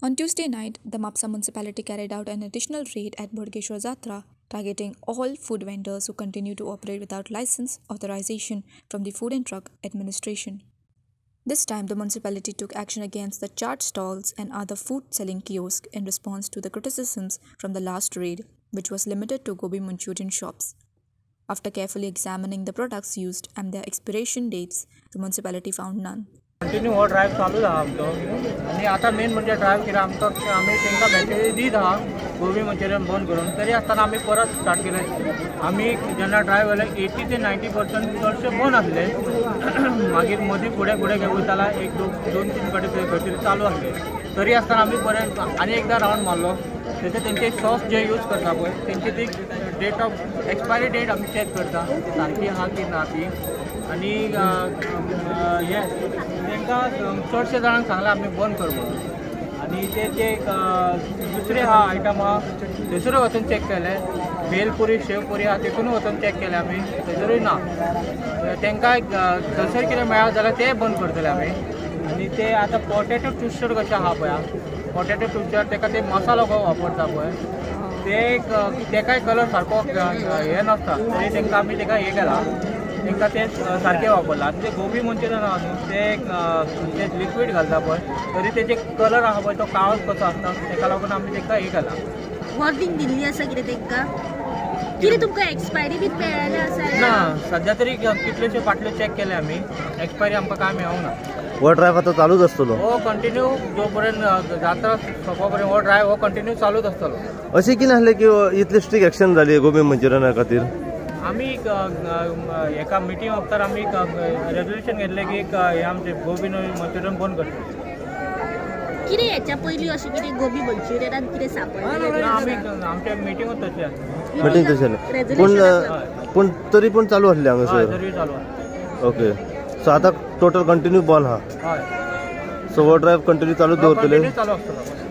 On Tuesday night, the Mapsa municipality carried out an additional raid at Bodhgeshwar Jatra, targeting all food vendors who continue to operate without license authorization from the Food and Drug Administration. This time, the municipality took action against the chaat stalls and other food-selling kiosks in response to the criticisms from the last raid, which was limited to gobi Manchurian shops. After carefully examining the products used and their expiration dates, the municipality found none. Continue हो drive चालू आहा आमचो आनी आतां main म्हणजे drive कितें आमकां आमी तांकां मेसेज दीत आहा गोबी मंचुरियन बंद करून तरी आसतना आमी परत स्टार्ट केलें आमी जेन्ना ड्राइव केलें 80 ते 90% चडशे बंद आसले मागीर मदीं फुडें फुडें घेवन वयताला एक दोन तीन कडेन चालू आसले तरी आसतना आमी परत आनी एकदां रावंड मारलो तेचे तेंचे सॉस जे यूज करता पळय तेंची ती डेट ऑफ एक्सपायरी डेट आमी चॅक करता सारकी आहा की ना ती आनी हे तांकां चडशे जाणांक सांगलां आमी बंद कर म्हणून आनी ते दुसरे आहा आयटम आहा थंयसरूय वचून चॅक केले भेलपुरी शेवपुरी आहा तितूनय वचून चॅक केले आमी थंयसरूय ना तांकां थंयसर कितें मेळ्ळा जाल्यार ते बंद करतले आमी आनी ते आतां पोटेटो ट्विस्टर कशें आहा पळय पोटेटो ट्विस्टर ताका ते मसालो गो वापरता पळय ते तेकाय कलर सारको हे नासता तरी तांकां आमी ताका हे केला तांकां ते सारके वापरला आनी ते गोबी मंचुरियन आहा न्हू ते लिक्वीड घालता पळय तरी तेजे कलर आहा पळय तो काळोच कसो आसता ताका लागून आमी तांकां हे केला वॉर्निंग दिल्ली आसा कितें तांकां कितें तुमकां एक्सपायरी बी मेळ्ळें आसा ना सद्या तरी कितलेशे फाटले चॅक केले आमी एक्सपायरी आमकां कांय मेळूंक ना हो ड्रायव्ह आता चालूच आसतलो हो कंटिन्यू जो पर्यंत जात्रा सोंपा पर्यंत हो ड्रायव्ह हो कंटिन्यू चालूच आसतलो अशें कितें आसलें की इतली स्ट्रिक्ट एक्शन जाली गोबी मंचुरियना खातीर आमी एका मिटींग वखदार आमी रेजोल्युशन घेतलें की हे आमचे गोबी मंचुरियन बंद करतले कितें हेच्या पयलीं अशें कितें गोबी मंचुरियनान कितें सांपडलें आमी आमचे मिटींगूच तशी आसली मिटींग तशें जालें पूण तरी पूण चालू आसलें हांगासर तरी चालू आसा ओके सो आतां टोटल कंटिन्यू बंद आहा हय सो हो ड्रायव्ह कंटिन्यू चालू दवरतले चालू आसतलो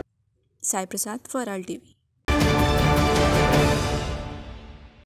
Sai Prasad for RTV.